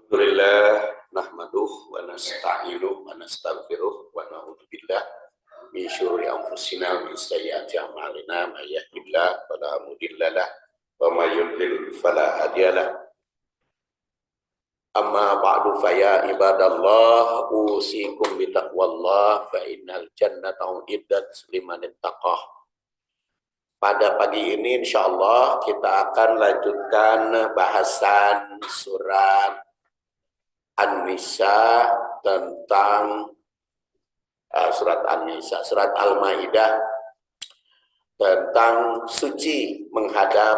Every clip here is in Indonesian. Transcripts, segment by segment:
Alhamdulillah nahmaduhu wa nasta'inuhu wa nastaghfiruh wa na'udzu billah min syururi anfusina wa min sayyiati a'malina may yahdihillahu fala mudhillalah wa may yudlil fala hadiyalah. Amma ba'du fa ya ibadallah usikum bi taqwallah fa innal jannata uiddat liman ittaqah. Pada pagi ini insyaallah kita akan lanjutkan bahasan surat An-Nisa tentang surat An-Nisa, surat Al-Maidah tentang suci menghadap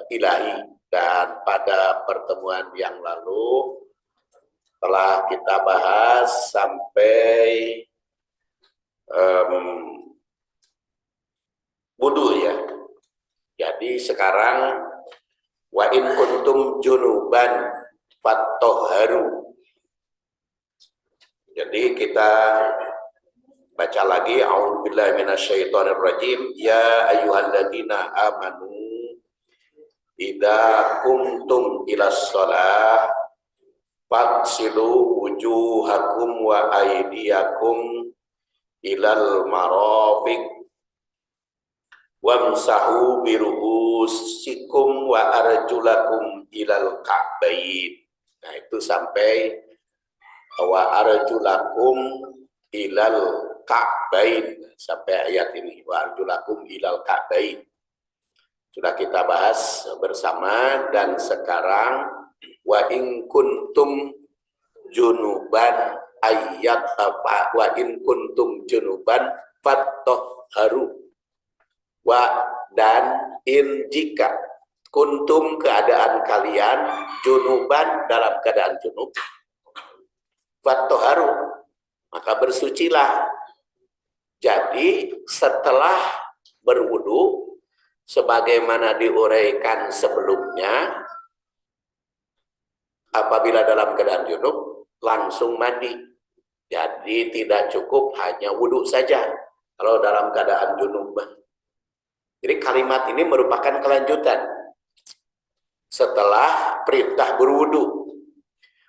ilahi. Dan pada pertemuan yang lalu telah kita bahas sampai wudu ya. Jadi sekarang wa in kuntum junuban fattoharu. Jadi kita baca lagi a'udzubillahi minasyaitonirrajim ya ayyuhalladzina amanu idza kumtum ilas shalah faghsilu wujuhakum wa aydiyakum ilal marafiq wamsahu biru'usikum wa arjulakum ilal ka'bain. Nah itu sampai wa arjulakum ilal ka'bain sampai ayat ini wa arjulakum ilal ka'bain. Sudah kita bahas bersama. Dan sekarang wa in kuntum junuban ayat apa wa in kuntum junuban fattoharu. Wa dan in jika kuntum keadaan kalian junuban dalam keadaan junub fattoharu maka bersucilah. Jadi setelah berwudu sebagaimana diuraikan sebelumnya, apabila dalam keadaan junub langsung mandi. Jadi tidak cukup hanya wudu saja kalau dalam keadaan junub. Jadi kalimat ini merupakan kelanjutan setelah perintah berwudu.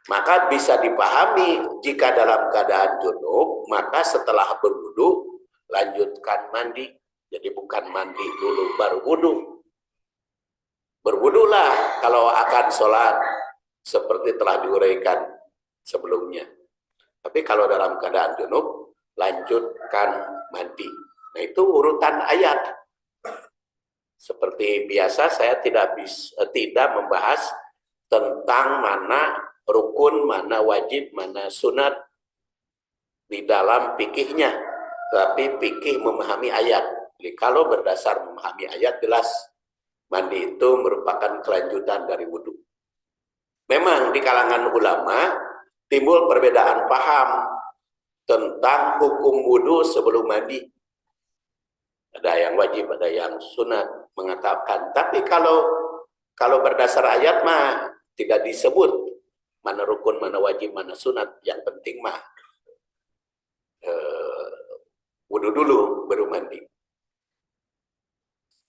Maka bisa dipahami jika dalam keadaan junub, maka setelah berwudu lanjutkan mandi. Jadi bukan mandi dulu baru wudu. Berwudulah kalau akan sholat seperti telah diuraikan sebelumnya. Tapi kalau dalam keadaan junub lanjutkan mandi. Nah itu urutan ayat. Seperti biasa saya tidak membahas tentang mana rukun, mana wajib, mana sunat di dalam fikihnya. Tapi fikih memahami ayat. Jadi kalau berdasar memahami ayat jelas mandi itu merupakan kelanjutan dari wudu. Memang di kalangan ulama timbul perbedaan paham tentang hukum wudu sebelum mandi. Ada yang wajib, ada yang sunat mengatakan. Tapi kalau berdasar ayat mah tidak disebut mana rukun, mana wajib, mana sunat. Yang penting mah wudu dulu baru mandi.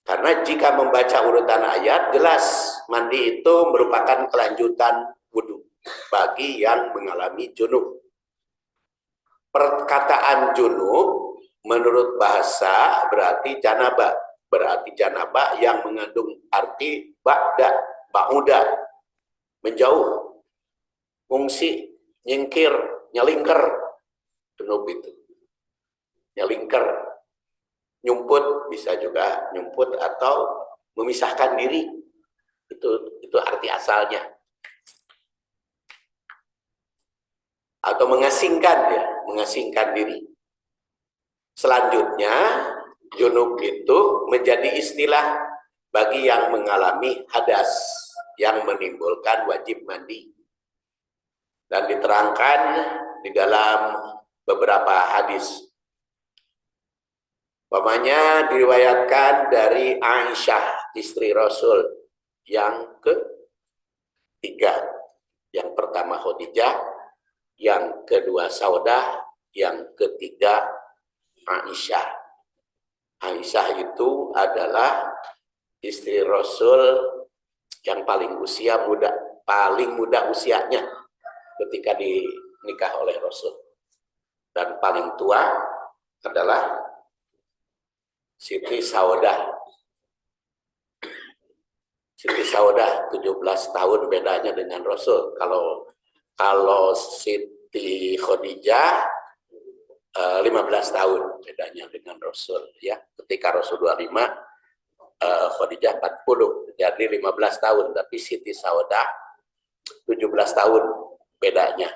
Karena jika membaca urutan ayat, jelas mandi itu merupakan kelanjutan wudu bagi yang mengalami junub. Perkataan junub menurut bahasa berarti janabah. Berarti janabah yang mengandung arti ba'uda, menjauh, fungsi, nyingkir, nyelingker. Junub itu. Nyelingker. Nyumput bisa juga nyumput atau memisahkan diri. Itu arti asalnya. Atau mengasingkan ya, mengasingkan diri. Selanjutnya junub itu menjadi istilah bagi yang mengalami hadas yang menimbulkan wajib mandi. Dan diterangkan di dalam beberapa hadis. Umpamanya diriwayatkan dari Aisyah, istri Rasul yang ketiga. Yang pertama Khadijah, yang kedua Saudah, yang ketiga Aisyah. Aisyah itu adalah istri Rasul yang paling muda usianya ketika dinikah oleh Rasul. Dan paling tua adalah Siti Saudah. Siti Saudah 17 tahun bedanya dengan Rasul. Kalau Siti Khadijah 15 tahun bedanya dengan Rasul, ya. Ketika Rasul 25, Khadijah 40, jadi 15 tahun, tapi Siti Saudah 17 tahun bedanya.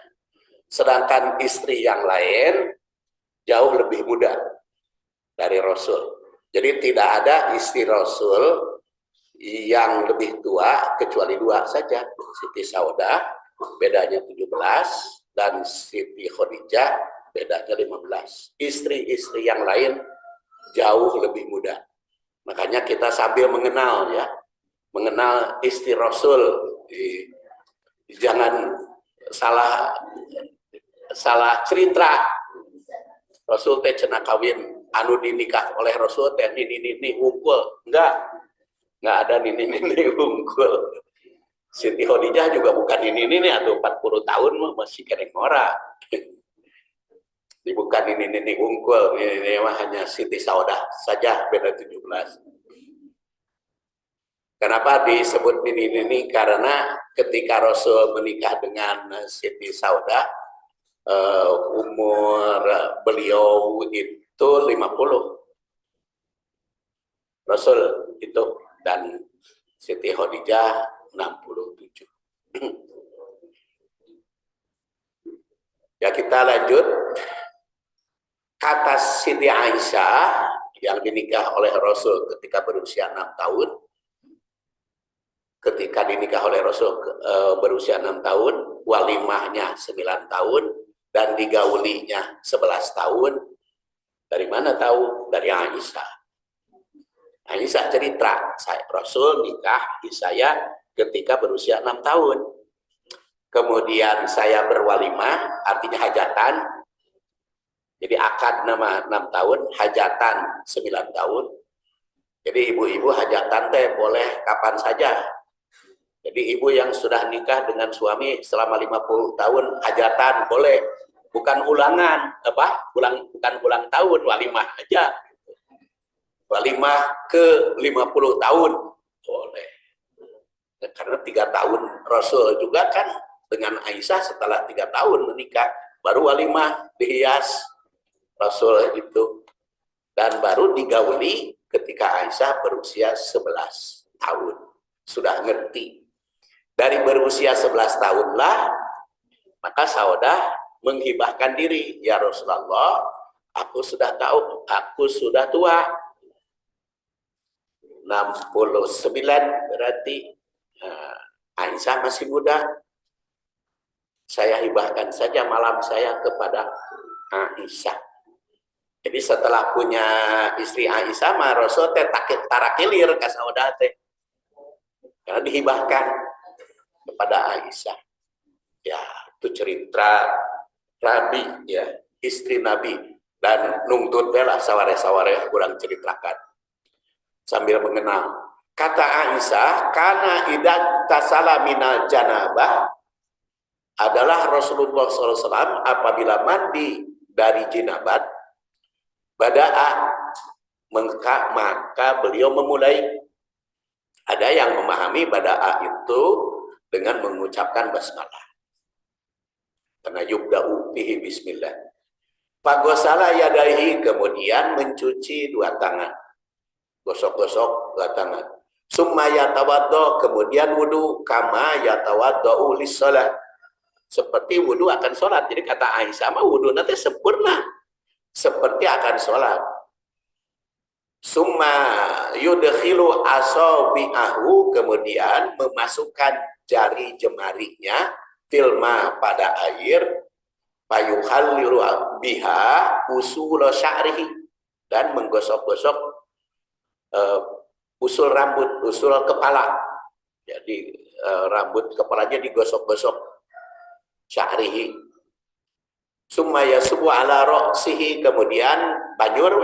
Sedangkan istri yang lain jauh lebih muda dari Rasul. Jadi tidak ada istri Rasul yang lebih tua kecuali dua saja, Siti Saudah bedanya 17 dan Siti Khadijah bedanya 15. Istri-istri yang lain jauh lebih muda. Makanya kita sambil mengenal istri Rasul, jangan salah cerita. Rasul teh cenah kawin anu dinikah oleh Rasul teh nini unggul, enggak ada nini unggul. Siti Khadijah juga bukan nini atau 40 tahun masih kereng ora. Bukan ini unggul, ini mah hanya Siti Saudah saja beda 17. Kenapa disebut ini? Karena ketika Rasul menikah dengan Siti Saudah, umur beliau itu 50. Rasul itu, dan Siti Khadijah 67. Ya, kita lanjut. Kata Siti Aisyah yang dinikah oleh Rasul ketika berusia 6 tahun. Ketika dinikah oleh Rasul berusia 6 tahun, walimahnya 9 tahun, dan digaulinya 11 tahun. Dari mana tahu? Dari Aisyah. Aisyah cerita, Rasul nikah di saya ketika berusia 6 tahun. Kemudian saya berwalimah, artinya hajatan. Jadi akad nama 6 tahun, hajatan 9 tahun. Jadi ibu-ibu hajatan teh boleh kapan saja. Jadi ibu yang sudah nikah dengan suami selama 50 tahun, hajatan boleh. Bukan ulangan, bukan ulang tahun, walimah aja. Walimah ke 50 tahun boleh. Karena 3 tahun Rasul juga kan dengan Aisyah setelah 3 tahun menikah, baru walimah dihias Rasul itu, dan baru digauli ketika Aisyah berusia 11 tahun. Sudah ngerti. Dari berusia 11 tahunlah maka Saudah menghibahkan diri, ya Rasulullah, aku sudah tahu, aku sudah tua. 69 berarti Aisyah masih muda. Saya hibahkan saja malam saya kepada Aisyah. Jadi setelah punya istri Aisyah, mah Rasul teh tarakilir ka Saudah teh. Karena dihibahkan kepada Aisyah. Ya, itu cerita Nabi, ya, istri Nabi, dan nungtut bela saware-saware kurang ceritakan sambil mengenal. Kata Aisyah, karena idat tasala minal janabah, adalah Rasulullah SAW apabila mandi dari jinabat, bada'a, maka beliau memulai. Ada yang memahami bada'a itu dengan mengucapkan basmalah. Karena yubda'u bihi bismillah. Fagosala yadaihi, kemudian mencuci 2 tangan. Gosok-gosok 2 tangan. Summa yatawaddo, kemudian wudu, kama yatawaddau lis-shalah. Seperti wudu akan sholat. Jadi kata Aisyah, wudu nanti sempurna seperti akan sholat. Summa yudkhilu asabi'ahu, kemudian memasukkan jari jemarinya filma pada air, payuhallilu biha usul sya'rihi, dan menggosok-gosok usul rambut, usul kepala. Jadi rambut kepalanya digosok-gosok, sya'rihi. Summa yasubu ala ra'sihi, kemudian banjur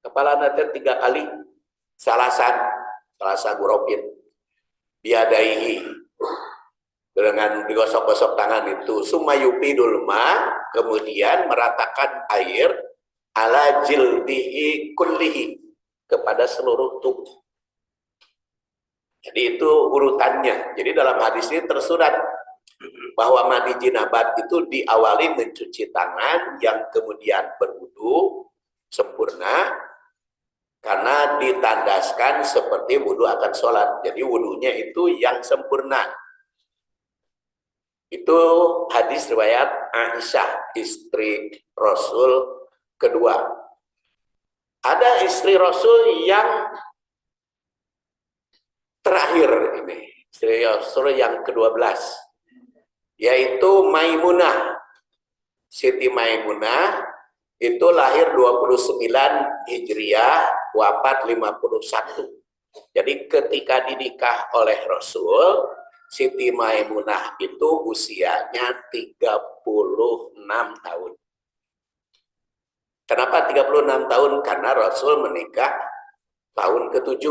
kepala nanti 3 kali salasan gurobin. biadaihi, dengan digosok-gosok tangan itu, sumayupidul ma, kemudian meratakan air ala jildihi kullihi, kepada seluruh tubuh. Jadi itu urutannya. Jadi dalam hadis ini tersurat bahwa mandi jinabat itu diawali mencuci tangan, yang kemudian berwudu sempurna, karena ditandaskan seperti wudu akan sholat. Jadi wudunya itu yang sempurna. Itu hadis riwayat Aisyah, istri Rasul kedua. Ada istri Rasul yang terakhir ini, istri Rasul yang ke-12, yaitu Maimunah. Siti Maimunah itu lahir 29 Hijriah, wafat 51. Jadi ketika dinikah oleh Rasul, Siti Maimunah itu usianya 36 tahun. Kenapa 36 tahun? Karena Rasul menikah tahun ke-7,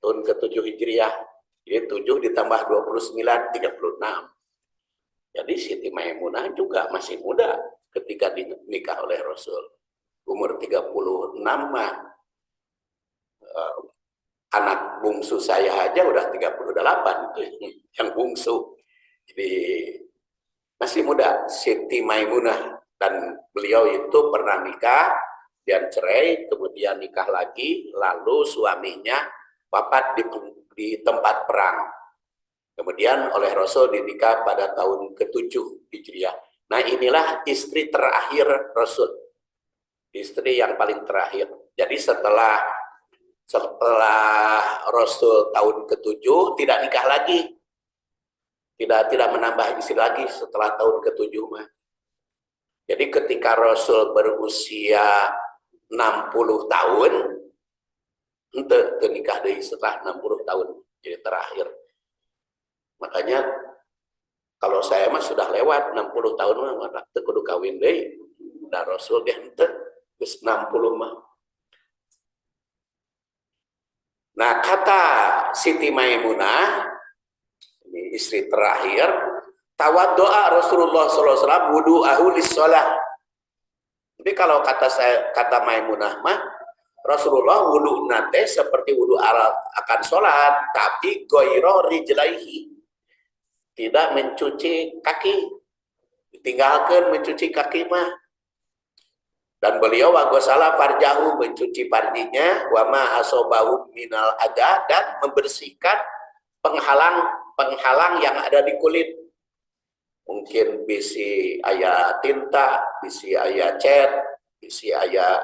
tahun ke-7 Hijriah. Jadi 7 ditambah 29, 36. Jadi Siti Maimunah juga masih muda ketika dinikah oleh Rasul. Umur 36 mah, anak bungsu saya aja udah 38 yang bungsu. Jadi masih muda Siti Maimunah, dan beliau itu pernah nikah dan cerai, kemudian nikah lagi, lalu suaminya wafat di tempat perang. Kemudian oleh Rasul dinikah pada tahun ke-7 Hijriah. Nah, inilah istri terakhir Rasul. Istri yang paling terakhir. Jadi setelah Rasul tahun ke-7 tidak nikah lagi. Tidak menambah istri lagi setelah tahun ke-7 mah. Jadi ketika Rasul berusia 60 tahun, ente nikah deui setelah 60 tahun, jadi terakhir. Makanya kalau saya mah sudah lewat 60 tahun mah teu kudu kawin deui. Da Rasul ge henteu geus 60 mah. Nah, kata Siti Maimunah, ini istri terakhir, tawaddoa Rasulullah SAW wudu'ahu lis-shalah. Jadi kalau kata Maimunah mah, Rasulullah wudu nate seperti wudu akan sholat, tapi goiro rijlaihi, tidak mencuci kaki, ditinggalkan mencuci kaki mah. Dan beliau wagosala farjahu, mencuci parjinya, wama asobahu minal ada, dan membersihkan penghalang yang ada di kulit. Mungkin bisi aya tinta, bisi aya cat, bisi aya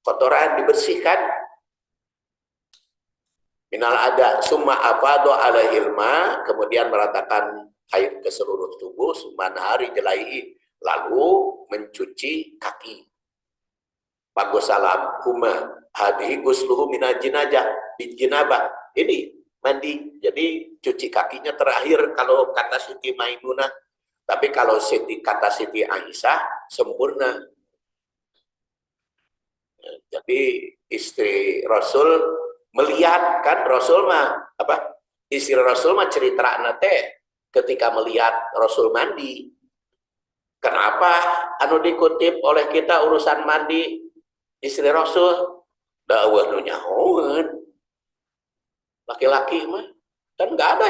kotoran, dibersihkan. Minal ada summa afadhu alaihil ma, kemudian meratakan air ke seluruh tubuh, summa nahari jelaihi, lalu mencuci kaki. Bagosalam kuma hadihi gusluhu minal jinajah bin jinabah. Ini mandi, jadi cuci kakinya terakhir kalau kata Siti Maimunah. Tapi kalau kata Siti Aisyah sempurna. Jadi istri Rasul melihat, kan Rasul mah apa? Istri Rasul mah cerita nate ketika melihat Rasul mandi. Kenapa anu dikutip oleh kita urusan mandi istri Rasul? Dawuh nu nyahoeun. Laki-laki mah kan nggak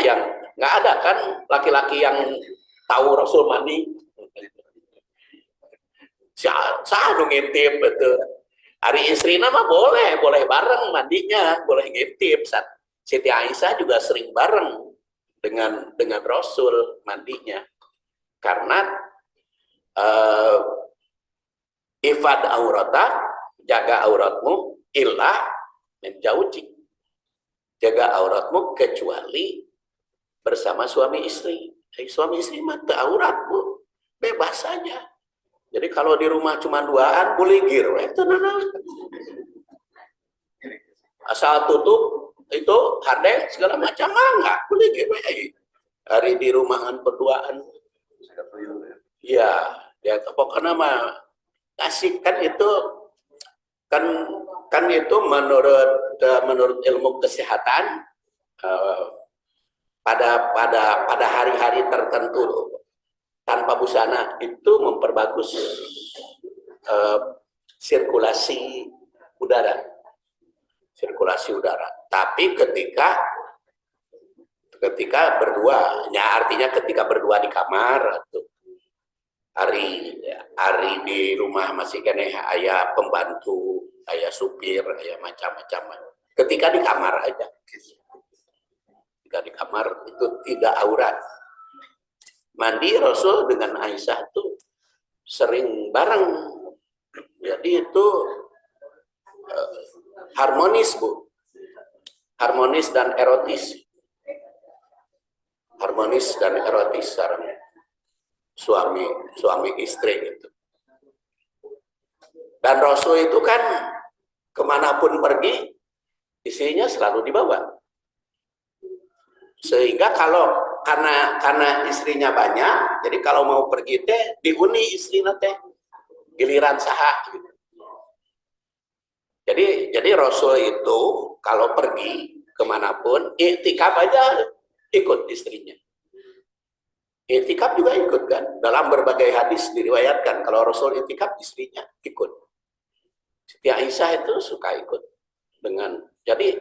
ada kan laki-laki yang tahu Rasul mandi. Saya ngintip betul. Hari istrina mah boleh bareng mandinya, boleh ngintip. Siti Aisyah juga sering bareng dengan Rasul mandinya. Karena ifad aurata, jaga auratmu, illah menjauhi. Jaga auratmu kecuali bersama suami istri. Suami istri mah teu auratmu, bebas saja. Jadi kalau di rumah cuma duaan, buligir, itu asal tutup itu hardek segala macam enggak, buligir. Hari di rumahan berduaan, ya, ya pokoknya mah asik kan itu kan itu menurut ilmu kesehatan pada hari-hari tertentu tanpa busana itu memperbagus sirkulasi udara. Tapi ketika berdua, ya artinya ketika berdua di kamar, hari di rumah masih kene ayah pembantu, ayah supir, ayah macam-macam. Ketika di kamar aja. Ketika di kamar itu tidak aurat. Mandi Rasul dengan Aisyah itu sering bareng. Jadi itu harmonis, Bu. Harmonis dan erotis. Harmonis dan erotis suami istri gitu. Dan Rasul itu kan kemanapun pergi, istrinya selalu dibawa. Sehingga karena istrinya banyak, jadi kalau mau pergi teh dihuni istrinya teh giliran saha gitu. Jadi Rasul itu kalau pergi kemanapun iktikaf aja ikut istrinya. Iktikaf juga ikut kan. Dalam berbagai hadis diriwayatkan kalau Rasul iktikaf istrinya ikut. Siti Aisyah itu suka ikut dengan jadi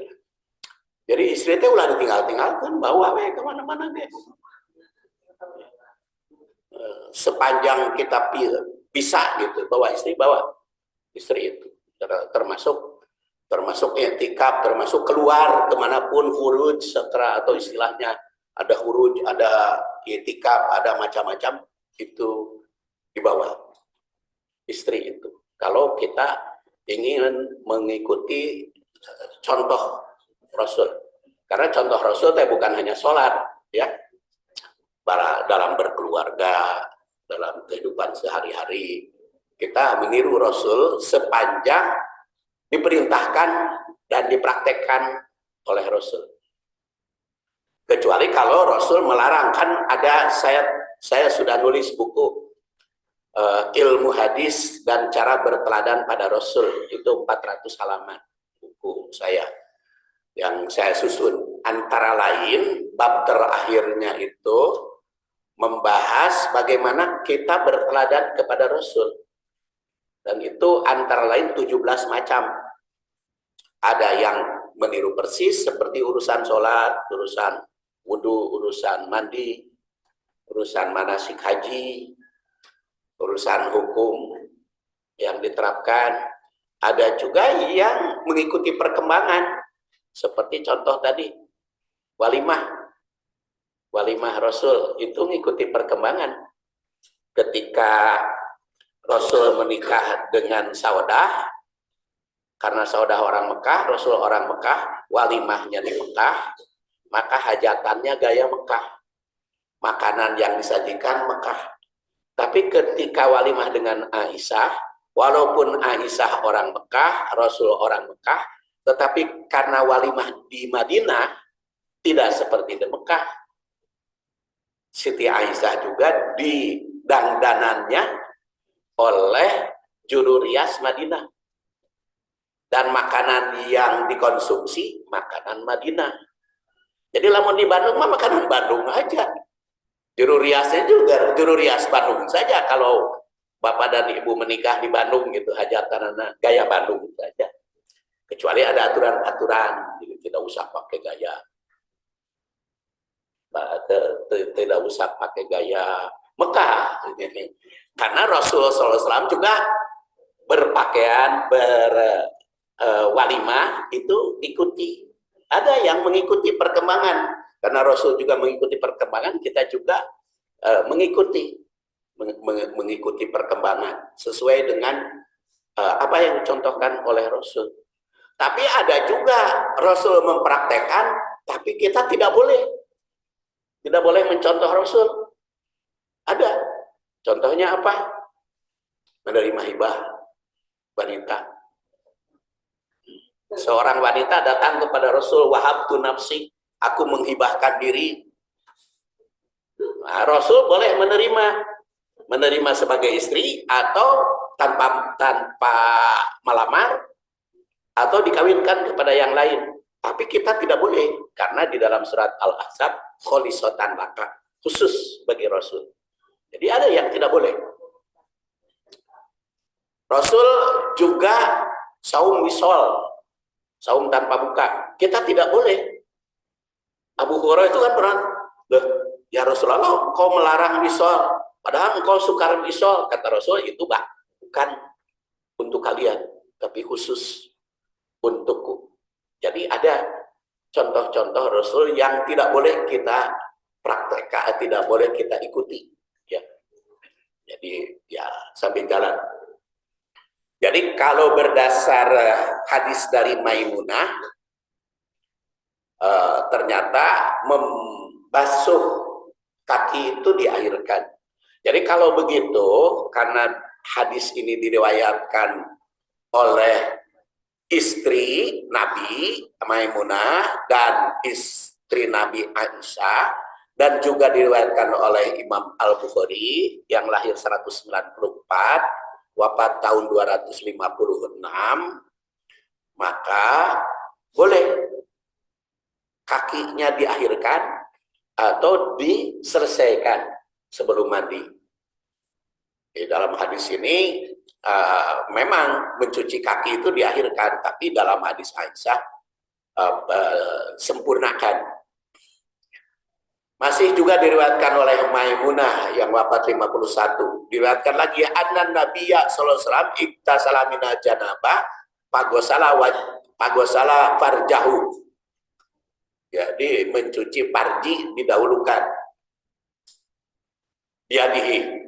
istri itu ulah ditinggal-tinggalkan, bawa kemana-mana deh. Sepanjang kita bisa gitu, bawa istri itu. Termasuk i'tikaf, termasuk keluar kemanapun, furuj, setelah atau istilahnya ada furuj, ada i'tikaf, ada macam-macam, itu dibawa istri itu. Kalau kita ingin mengikuti contoh Rasul, karena contoh Rasul itu bukan hanya sholat, ya, dalam berkeluarga, dalam kehidupan sehari-hari, kita meniru Rasul sepanjang diperintahkan dan dipraktekkan oleh Rasul. Kecuali kalau Rasul melarang, kan ada saya sudah nulis buku ilmu hadis dan cara berteladan pada Rasul, itu 400 halaman buku saya yang saya susun. Antara lain bab terakhirnya itu membahas bagaimana kita berteladan kepada Rasul, dan itu antara lain 17 macam. Ada yang meniru persis seperti urusan sholat, urusan wudhu, urusan mandi, urusan manasik haji, urusan hukum yang diterapkan. Ada juga yang mengikuti perkembangan, seperti contoh tadi walimah Rasul itu mengikuti perkembangan. Ketika Rasul menikah dengan Saudah, karena Saudah orang Mekah, Rasul orang Mekah, walimahnya di Mekah, maka hajatannya gaya Mekah, makanan yang disajikan Mekah. Tapi ketika walimah dengan Aisyah, walaupun Aisyah orang Mekah, Rasul orang Mekah, tetapi karena walimah di Madinah tidak seperti di Mekah, Siti Aisyah juga didangdanannya oleh juru rias Madinah, dan makanan yang dikonsumsi makanan Madinah. Jadi lamun di Bandung mah makanan Bandung aja, juru riasnya juga juru rias Bandung saja. Kalau bapak dan ibu menikah di Bandung gitu, hajatan gaya Bandung saja. Kecuali ada aturan-aturan, tidak usah pakai gaya, tidak usah pakai gaya Mekah. Karena Rasulullah SAW juga berpakaian walimah itu ikuti. Ada yang mengikuti perkembangan, karena Rasul juga mengikuti perkembangan, kita juga mengikuti perkembangan sesuai dengan apa yang dicontohkan oleh Rasul. Tapi ada juga Rasul mempraktekkan, tapi kita tidak boleh mencontoh Rasul. Ada contohnya apa? Menerima hibah wanita. Seorang wanita datang kepada Rasul, wahabtu nafsi, aku menghibahkan diri. Nah, Rasul boleh menerima sebagai istri, atau tanpa melamar, atau dikawinkan kepada yang lain. Tapi kita tidak boleh, karena di dalam surat Al-Ahzab, kholisotan laka, khusus bagi Rasul. Jadi ada yang tidak boleh. Rasul juga saum wisol, saum tanpa buka. Kita tidak boleh. Abu Hurairah itu kan pernah, ya Rasulullah, kau melarang wisol, padahal engkau sukar wisol. Kata Rasul, itu bukan untuk kalian, tapi khusus untukku. Jadi ada contoh-contoh Rasul yang tidak boleh kita praktekkan, tidak boleh kita ikuti. Ya. Jadi ya sambil jalan. Jadi kalau berdasar hadis dari Maimunah, ternyata membasuh kaki itu diakhirkan. Jadi kalau begitu, karena hadis ini diriwayatkan oleh istri Nabi Maimunah dan istri Nabi Aisyah, dan juga diriwayatkan oleh Imam Al-Bukhari yang lahir 194, wafat tahun 256, maka boleh kakinya diakhirkan atau diselesaikan sebelum mandi. Di dalam hadis ini memang mencuci kaki itu diakhirkan, tapi dalam hadis Aisyah sempurnakan. Masih juga diriwayatkan oleh Maimunah yang wafat 51. Diriwayatkan lagi anna Nabiyya sallallahu alaihi wasallam iktasala minal janabah pagosala farjahu. Jadi mencuci parji didahulukan. Yadihi.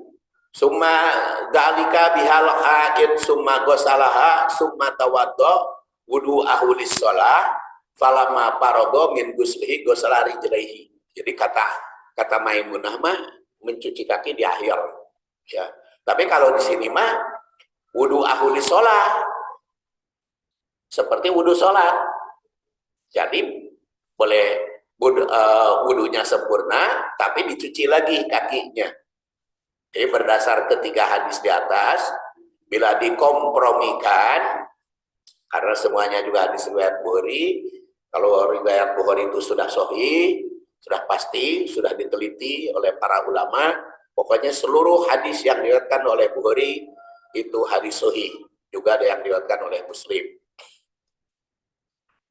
Summa dalika bihal haid summa gosalaha summa tawaddo wudu'ahu lis-shalah falama parago min guslihi gosala rijlaihi. Jadi kata Maimunah mah mencuci kaki di akhir, ya. Tapi kalau di sini mah wudu'ahu lis-shalah seperti wudu sholat. Jadi boleh wudunya sempurna, tapi dicuci lagi kakinya. Jadi berdasar ketiga hadis di atas, bila dikompromikan, karena semuanya juga hadis riwayat Bukhari, kalau riwayat Bukhari itu sudah sahih, sudah pasti, sudah diteliti oleh para ulama, pokoknya seluruh hadis yang diriwayatkan oleh Bukhari itu hadis sahih, juga ada yang diriwayatkan oleh Muslim.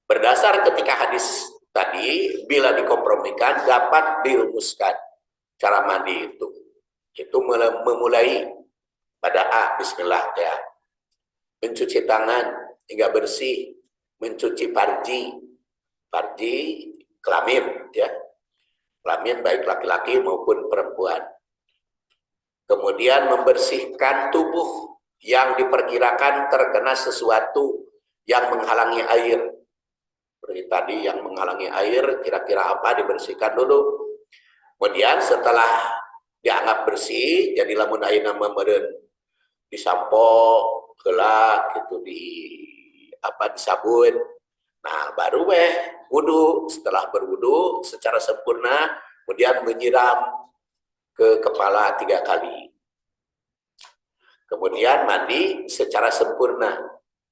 Berdasar ketiga hadis tadi, bila dikompromikan dapat dirumuskan cara mandi itu. Itu memulai pada bismillah ya, mencuci tangan hingga bersih, mencuci parji kelamin ya, kelamin baik laki-laki maupun perempuan. Kemudian membersihkan tubuh yang diperkirakan terkena sesuatu yang menghalangi air. Seperti tadi yang menghalangi air, kira-kira apa dibersihkan dulu. Kemudian setelah dianggap bersih, jadi lamun ayeuna meureun disampo heula gitu, disabun. Nah, baru wudu. Setelah berwudu secara sempurna, kemudian menyiram ke kepala 3 kali. Kemudian mandi secara sempurna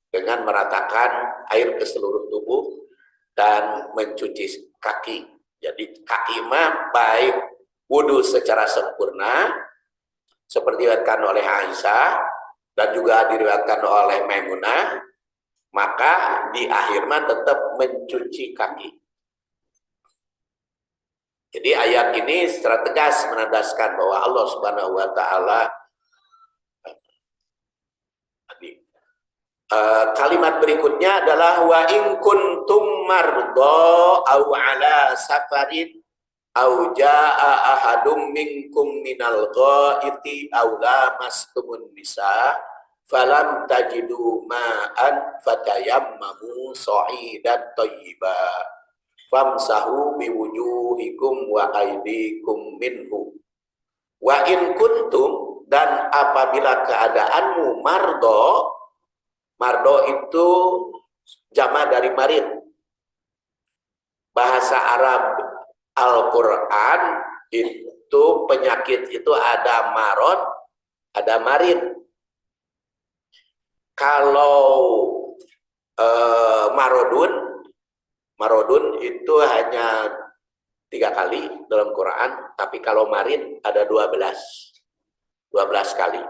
dengan meratakan air ke seluruh tubuh dan mencuci kaki. Jadi kaki mah baik wudu secara sempurna seperti diriwayatkan oleh Aisyah dan juga diriwayatkan oleh Maimunah, maka di akhir mah tetap mencuci kaki. Jadi ayat ini secara tegas menandaskan bahwa Allah Subhanahu wa taala, kalimat berikutnya adalah wa in kuntum mardha au ala safarin au jaa ahadum minkum minal ghaiti aw lamastumun nisa falam tajidu ma'an fatayammamu sa'idan thayyiban famsahu biwujuhikum wa aydikum minhu. Wa in kuntum, dan apabila keadaanmu mardo itu jama dari marid. Bahasa Arab Al-Quran itu penyakit itu ada marod, ada marid. Kalau marodun Marodun itu hanya 3 kali dalam Quran, tapi kalau marid ada 12 kali.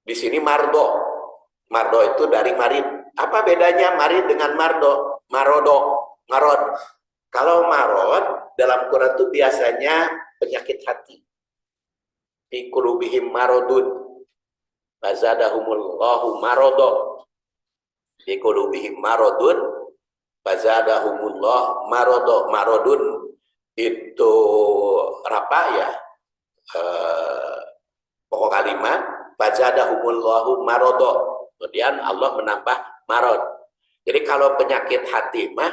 Di sini mardo. Mardo itu dari marid. Apa bedanya marid dengan mardo? Marodo, marod. Kalau marod dalam Quran itu biasanya penyakit hati. Fi qulubihim marodun. Fazadahumullahu marodo. Fi qulubihim marodun. Fazadahumullah marodo. Marodun itu apa ya? Pokok kalimat. Fazadahumullahu marodo. Kemudian Allah menambah marod. Jadi kalau penyakit hati mah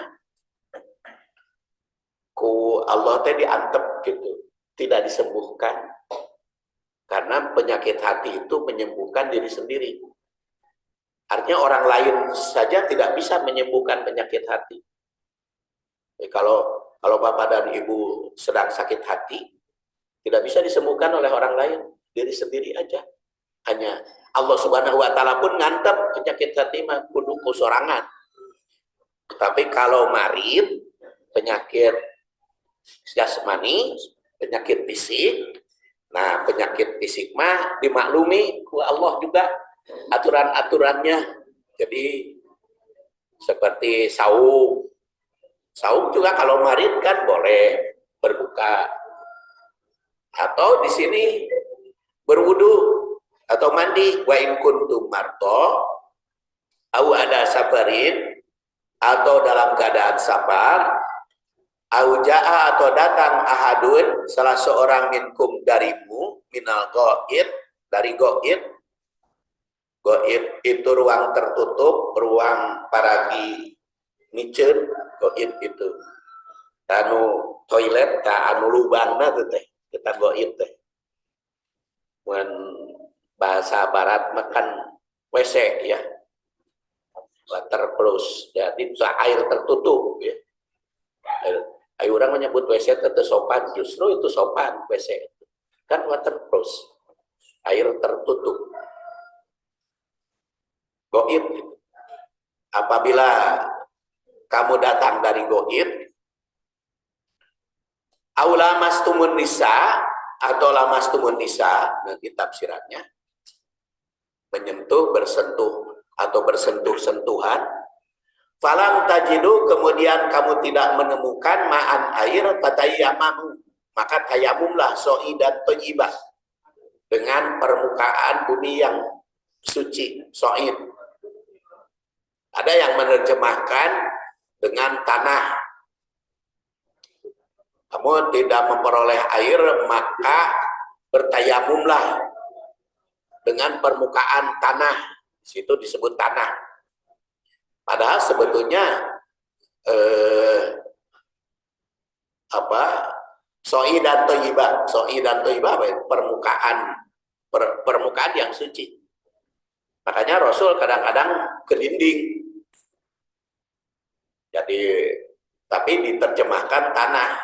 Allah teh diantep gitu, tidak disembuhkan. Karena penyakit hati itu menyembuhkan diri sendiri. Artinya orang lain saja tidak bisa menyembuhkan penyakit hati. Jadi kalau Bapak dan Ibu sedang sakit hati, tidak bisa disembuhkan oleh orang lain, diri sendiri aja. Hanya Allah Subhanahu wa taala pun ngantep penyakit hati mah kudu kusorangan. Tapi kalau marid, penyakit jasmani, penyakit fisik. Nah, penyakit fisik mah dimaklumi ku Allah juga aturan-aturannya. Jadi seperti saum. Saum juga kalau marid kan boleh berbuka. Atau di sini berwudu atau mandi, wa in kuntum marto au ada safarin, atau dalam keadaan safar, auja'a atau datang ahadun salah seorang minkum darimu, minal goib, dari goib. Goib itu ruang tertutup, ruang paragi micen. Goib itu anu toilet ka anu lubangna teh kita goib teh. Mun bahasa barat makan WC ya, water close, jadi air tertutup ya. Ayo orang menyebut WC itu sopan, justru itu sopan WC kan water close, air tertutup. Goib. Apabila kamu datang dari goib, aula mastumun nisa atau lamastumun nisa, nanti tafsirannya menyentuh, bersentuh atau bersentuh-sentuhan. Falam tajidu, kemudian kamu tidak menemukan ma'an air, fatayamamu, maka tayamumlah so'idan thayyibah, dengan permukaan bumi yang suci, so'id. Ada yang menerjemahkan dengan tanah. Kamu tidak memperoleh air, maka bertayamumlah dengan permukaan tanah. Di situ disebut tanah. Padahal sebetulnya so'idan thayyibah. So'idan thayyibah permukaan yang suci. Makanya Rasul kadang-kadang ke dinding. Jadi tapi diterjemahkan tanah.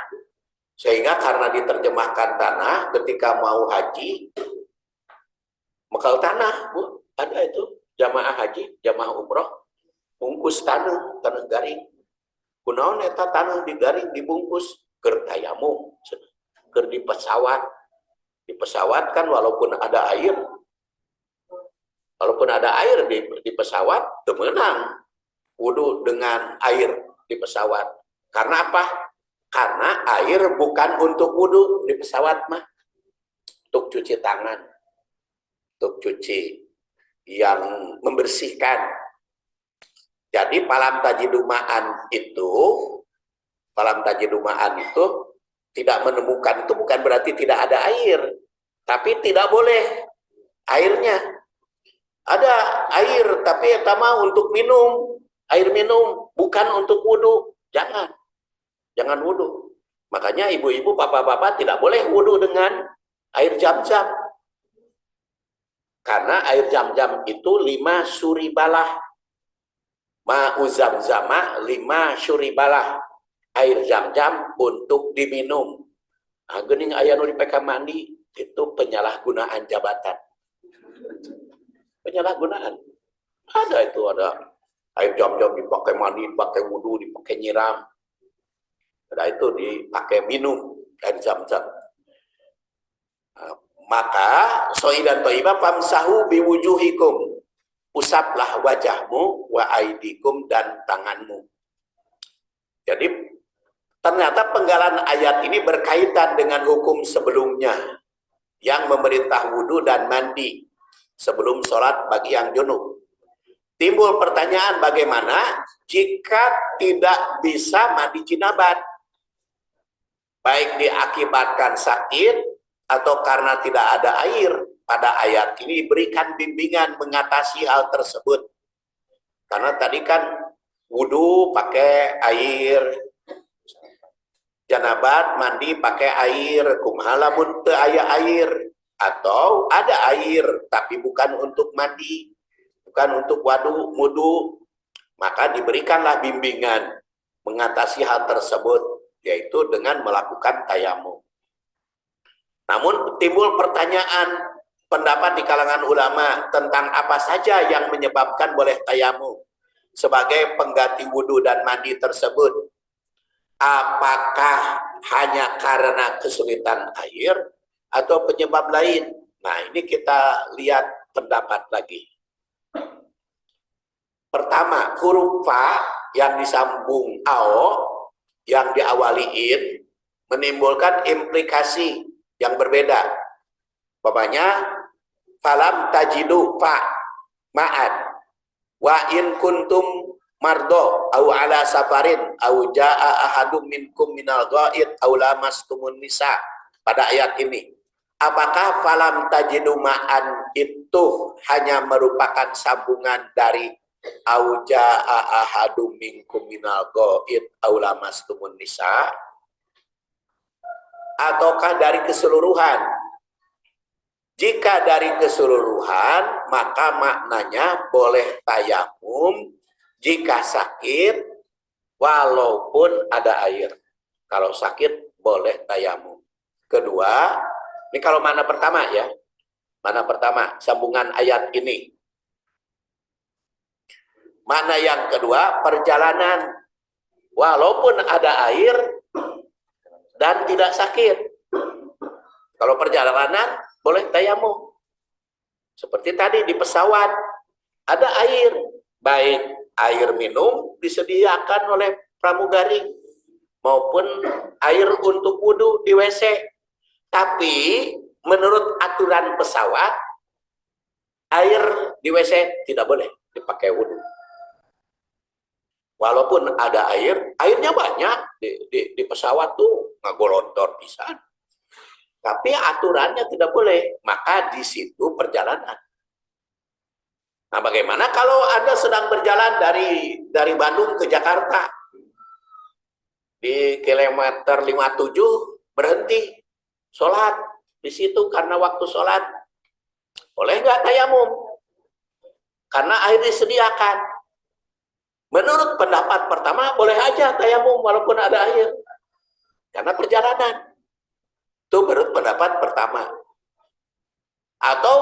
Sehingga karena diterjemahkan tanah, ketika mau haji bekal tanah, Bu, ada itu jamaah haji, jamaah umroh, bungkus tanah garing. Kunaon eta tanah digaring dibungkus keur tayamum, keur di pesawat. Di pesawat kan walaupun ada air di pesawat, temenang wudu dengan air di pesawat. Karena apa? Karena air bukan untuk wudu di pesawat mah, untuk cuci tangan, untuk cuci yang membersihkan. Jadi falam tajidumaan itu tidak menemukan, itu bukan berarti tidak ada air, tapi tidak boleh airnya. Ada air tapi etama untuk minum, air minum, bukan untuk wudu. Jangan wudu. Makanya ibu-ibu, bapak-bapak tidak boleh wudu dengan air Zam-Zam. Karena air Zam-Zam itu 5 suribalah. Ma'u Zam-Zama 5 suribalah. Air Zam-Zam untuk diminum. Nah, geuning aya nu dipeka mandi, itu penyalahgunaan jabatan. Penyalahgunaan. Ada Air Zam-Zam dipakai mandi, dipakai wudhu, dipakai nyiram. Setelah itu dipakai minum air Zam-Zam. Maka soi dan toibah famsahu biwujuhikum, usaplah wajahmu, wa aidikum, dan tanganmu. Jadi ternyata penggalan ayat ini berkaitan dengan hukum sebelumnya yang memerintah wudhu dan mandi sebelum sholat bagi yang junub. Timbul pertanyaan, bagaimana jika tidak bisa mandi jinabat, baik diakibatkan sakit atau karena tidak ada air? Pada ayat ini diberikan bimbingan mengatasi hal tersebut. Karena tadi kan wudhu pakai air, janabat mandi pakai air, kumaha lamun teu aya air, atau ada air tapi bukan untuk mandi, bukan untuk wudhu, maka diberikanlah bimbingan mengatasi hal tersebut, yaitu dengan melakukan tayamum. Namun timbul pertanyaan, pendapat di kalangan ulama tentang apa saja yang menyebabkan boleh tayamum sebagai pengganti wudhu dan mandi tersebut. Apakah hanya karena kesulitan air atau penyebab lain? Nah, ini kita lihat pendapat lagi. Pertama, huruf fa yang disambung ao, yang diawali in, menimbulkan implikasi yang berbeda. Umpamanya, falam tajidu fa ma'ad, wa in kuntum mardo au ala safarin au jaa ahadum minkum minal ghaid au lamastumun nisa. Pada ayat ini, apakah falam tajidu ma'an itu hanya merupakan sambungan dari au jaa ahadum minkum minal ghaid au lamastumun nisa, ataukah dari keseluruhan? Jika dari keseluruhan, maka maknanya boleh tayamum jika sakit, walaupun ada air. Kalau sakit, boleh tayamum. Kedua, ini kalau mana pertama ya. Mana pertama, sambungan ayat ini. Mana yang kedua, perjalanan. Walaupun ada air dan tidak sakit. Kalau perjalanan, boleh tayamum. Seperti tadi di pesawat, ada air. Baik air minum disediakan oleh pramugari maupun air untuk wudhu di WC. Tapi menurut aturan pesawat, air di WC tidak boleh dipakai wudhu. Walaupun ada air, airnya banyak di pesawat tuh ngagolontor pisan. Tapi aturannya tidak boleh, maka di situ perjalanan. Nah, bagaimana kalau Anda sedang berjalan dari Bandung ke Jakarta? Di kilometer 57 berhenti sholat di situ karena waktu sholat. Boleh nggak tayamum? Karena air disediakan. Menurut pendapat pertama, boleh aja tayamum walaupun ada air. Karena perjalanan. Itu menurut pendapat pertama. Atau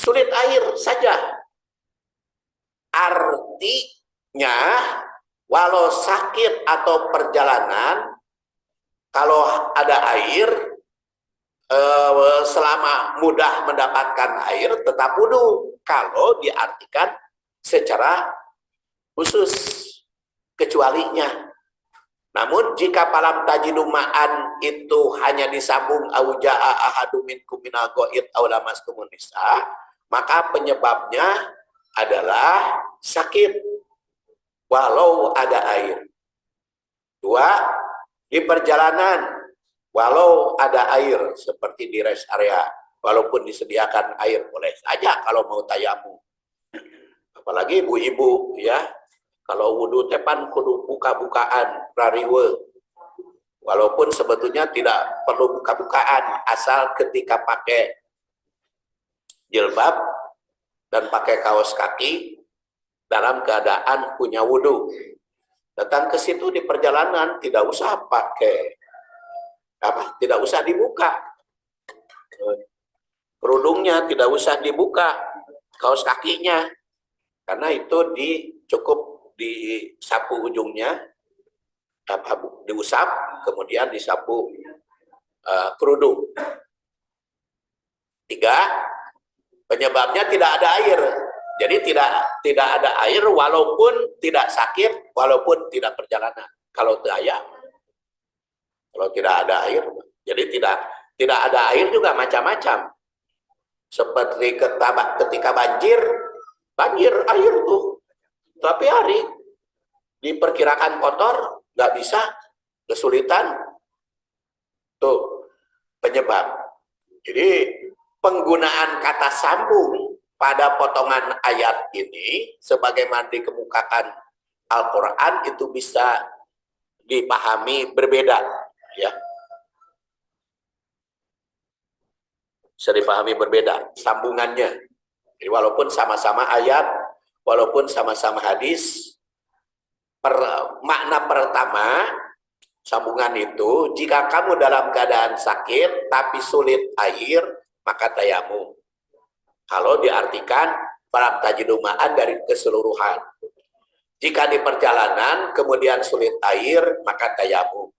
sulit air saja. Artinya, walau sakit atau perjalanan, kalau ada air, selama mudah mendapatkan air, tetap wudhu. Kalau diartikan secara khusus, kecualinya. Namun jika falam tajidu ma'an itu hanya disambung aujaa ahadum minkum minal ghaid aw lamastumun nisa, maka penyebabnya adalah sakit walau ada air. Dua, di perjalanan walau ada air seperti di rest area, walaupun disediakan air, boleh saja kalau mau tayamum. Apalagi ibu-ibu ya, kalau wudhu tepan kudu buka-bukaan rariwe. Walaupun sebetulnya tidak perlu buka-bukaan, asal ketika pakai jilbab dan pakai kaos kaki dalam keadaan punya wudhu. Datang ke situ di perjalanan tidak usah pakai tidak usah dibuka. Kerudungnya tidak usah dibuka, kaos kakinya. Karena itu cukup disapu ujungnya, diusap, kemudian disapu kerudung. 3, penyebabnya tidak ada air. Jadi tidak ada air walaupun tidak sakit, walaupun tidak perjalanan. Kalau tidak ada air, jadi tidak ada air juga macam-macam. Seperti ketika banjir air tuh, tapi hari diperkirakan kotor, nggak bisa, kesulitan, tuh penyebab. Jadi penggunaan kata sambung pada potongan ayat ini sebagaimana dikemukakan Al-Quran itu bisa dipahami berbeda, ya. Bisa dipahami berbeda sambungannya. Jadi walaupun sama-sama ayat, walaupun sama-sama hadis, makna pertama sambungan itu, jika kamu dalam keadaan sakit tapi sulit air, maka tayamum. Kalau diartikan falam tajidu ma'an dari keseluruhan. Jika di perjalanan kemudian sulit air, maka tayamum.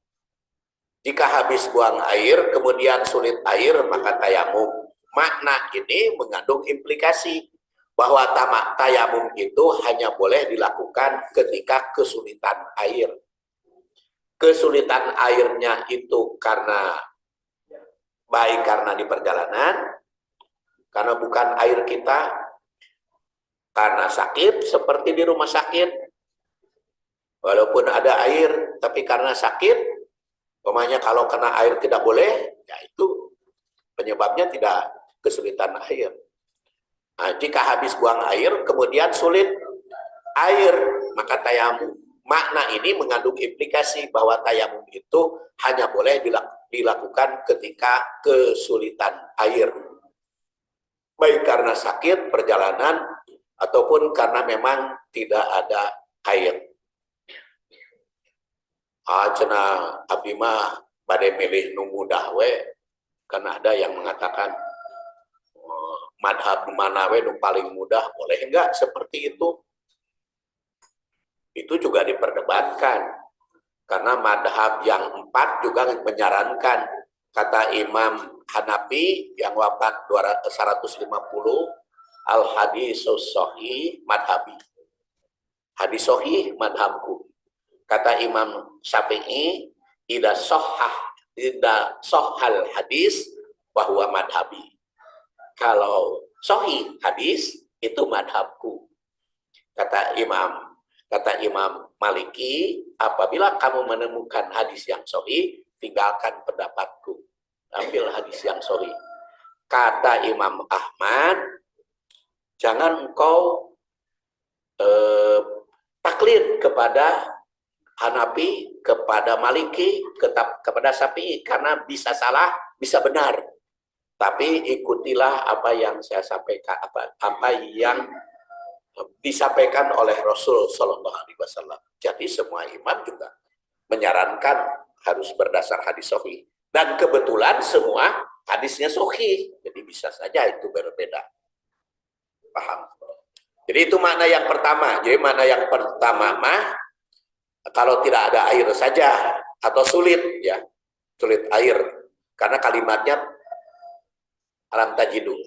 Jika habis buang air kemudian sulit air, maka tayamum. Makna ini mengandung implikasi bahwa tayamum itu hanya boleh dilakukan ketika kesulitan air. Kesulitan airnya itu karena baik karena di perjalanan, karena bukan air kita, karena sakit seperti di rumah sakit, walaupun ada air tapi karena sakit, umpamanya kalau kena air tidak boleh, ya itu penyebabnya tidak kesulitan air. Nah, jika habis buang air kemudian sulit air, maka tayamum. Makna ini mengandung implikasi bahwa tayamum itu hanya boleh dilakukan ketika kesulitan air. Baik karena sakit, perjalanan, ataupun karena memang tidak ada air. Cenah abdi mah bade milih nu mudah we, karena ada yang mengatakan madhab mana we nu paling mudah, boleh enggak seperti itu? Itu juga diperdebatkan, karena madhab yang 4 juga menyarankan, kata Imam Hanafi yang wafat 150, al hadisus sahih madhabi, hadis sahih madhabku. Kata Imam Syafi'i, idza sahhal hadis bahwa madhabi. Kalau sahih hadis itu madhabku. Kata Imam Maliki, apabila kamu menemukan hadis yang sahih, tinggalkan pendapatku, ambil hadis yang sahih. Kata Imam Ahmad, jangan engkau taklid kepada Hanafi, kepada Maliki, kepada Syafi'i, karena bisa salah, bisa benar. Tapi ikutilah apa yang saya sampaikan, apa yang disampaikan oleh Rasul Shallallahu Alaihi Wasallam. Jadi semua imam juga menyarankan harus berdasar hadis sahih. Dan kebetulan semua hadisnya sahih, jadi bisa saja itu berbeda. Paham? Jadi itu makna yang pertama. Jadi makna yang pertama mah kalau tidak ada air saja atau sulit, ya sulit air, karena kalimatnya alam tajidu.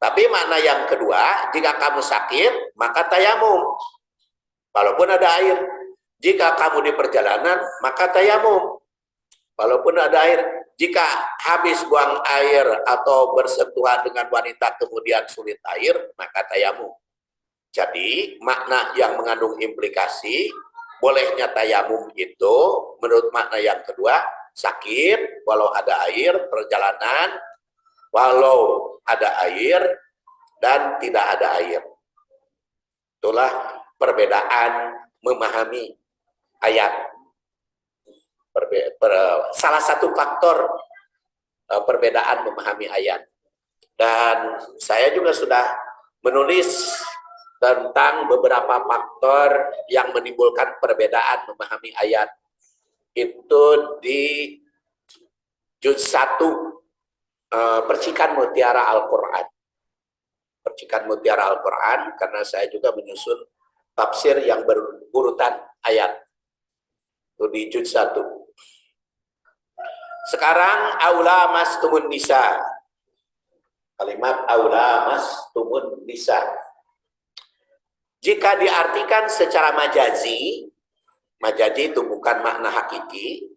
Tapi makna yang kedua, jika kamu sakit maka tayamum walaupun ada air. Jika kamu di perjalanan maka tayamum walaupun ada air. Jika habis buang air atau bersentuhan dengan wanita kemudian sulit air, maka tayamum. Jadi makna yang mengandung implikasi bolehnya tayamum itu menurut makna yang kedua, sakit walau ada air, perjalanan walau ada air, dan tidak ada air. Itulah perbedaan memahami ayat. Salah satu faktor perbedaan memahami ayat. Dan saya juga sudah menulis tentang beberapa faktor yang menimbulkan perbedaan memahami ayat. Itu di juz 1 Percikan Mutiara Al-Quran. Percikan Mutiara Al-Quran, karena saya juga menyusun tafsir yang berurutan ayat. Itu di juz 1. Sekarang aula mastumun nisa. Kalimat aula mastumun nisa. Jika diartikan secara majazi, majazi itu bukan makna hakiki,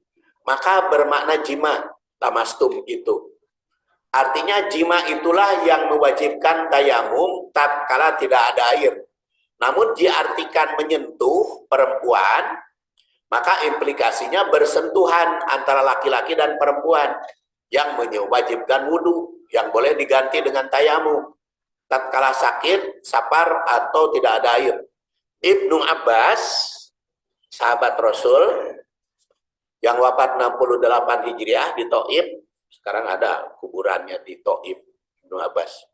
maka bermakna jima, tamastum itu. Artinya jima itulah yang mewajibkan tayamum tatkala tidak ada air. Namun diartikan menyentuh perempuan, maka implikasinya bersentuhan antara laki-laki dan perempuan yang mewajibkan wudhu, yang boleh diganti dengan tayamum tatkala sakit, safar, atau tidak ada air. Ibnu Abbas, sahabat Rasul, yang wafat 68 Hijriah di Taif, sekarang ada kuburannya di Taif, Ibnu Abbas,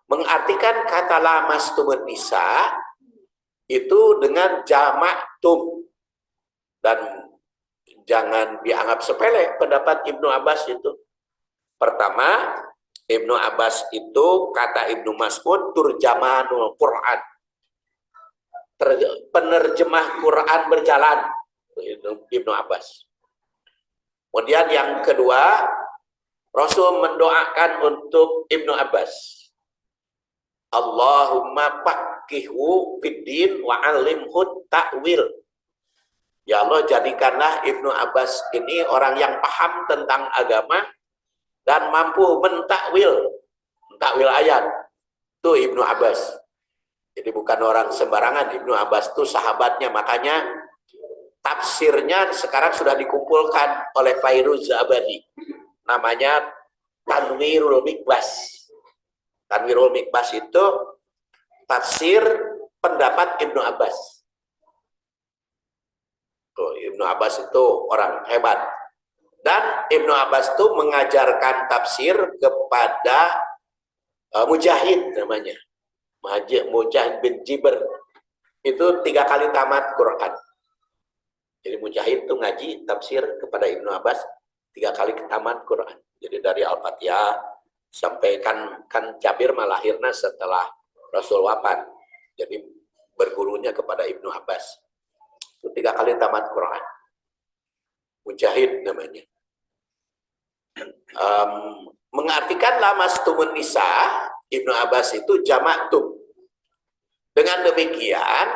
mengartikan kata lamastumun nisa itu dengan jamak tum. Dan jangan dianggap sepele pendapat Ibnu Abbas itu. Pertama, Ibnu Abbas itu kata Ibnu Mas'ud turjamanul Quran, penerjemah Quran berjalan, Ibnu Abbas. Kemudian yang kedua, Rasul mendoakan untuk Ibnu Abbas, Allahumma faqihhu fiddin wa 'allimhu ta'wil. Ya Allah, jadikanlah Ibnu Abbas ini orang yang paham tentang agama dan mampu mentakwil ayat. Itu Ibnu Abbas. Jadi bukan orang sembarangan. Ibnu Abbas itu sahabatnya, makanya tafsirnya sekarang sudah dikumpulkan oleh Fairuz Abadi. Namanya Tanwirul Mikbas. Tanwirul Mikbas itu tafsir pendapat Ibnu Abbas. Ibnu Abbas itu orang hebat. Dan Ibnu Abbas itu mengajarkan tafsir kepada Mujahid namanya. Mujahid bin Jibr. Itu 3 kali tamat Quran. Jadi Mujahid itu ngaji tafsir kepada Ibnu Abbas 3 kali tamat Quran. Jadi dari Al-Fatihah sampai kan Jabir lahirnya setelah Rasul wafat. Jadi bergurunya kepada Ibnu Abbas. Itu 3 kali tamat Quran. Mujahid namanya. Mengartikan lamastumun nisa, Ibnu Abbas itu jamak tum. Dengan demikian,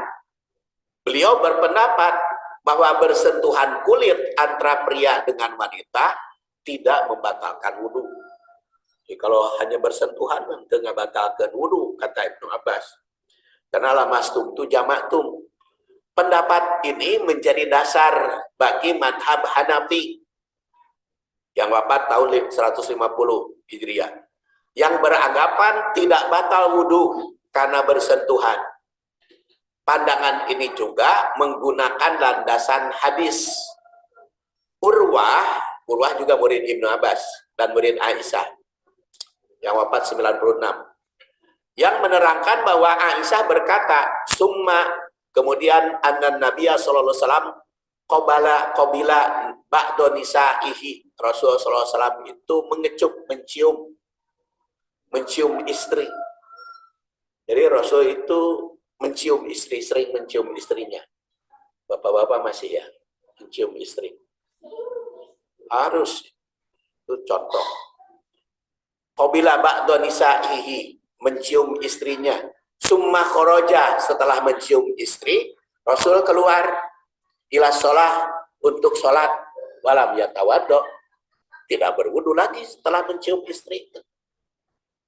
beliau berpendapat bahwa bersentuhan kulit antara pria dengan wanita tidak membatalkan wudhu. Jadi kalau hanya bersentuhan, tidak membatalkan wudhu, kata Ibnu Abbas. Karena lamastum itu jamak tum. Pendapat ini menjadi dasar bagi madhab Hanafi yang wafat tahun 150 Hijriah, yang beranggapan tidak batal wudhu karena bersentuhan. Pandangan ini juga menggunakan landasan hadis Urwah juga murid Ibnu Abbas dan murid Aisyah yang wafat 96, yang menerangkan bahwa Aisyah berkata, summa, kemudian anna Nabiya sallallahu alaihi wasallam qabila ba'da nisaihi. Rasulullah sallallahu alaihi wasallam itu mengecup, mencium istri. Jadi Rasul itu mencium istri, sering mencium istrinya. Bapak-bapak masih ya, mencium istri. Harus, itu contoh. Qabila ba'da nisaihi, mencium istrinya. Summa kharaja, setelah mencium istri, Rasul keluar ila sholat, untuk sholat, walam yatawaddo, tidak berwudu lagi setelah mencium istri.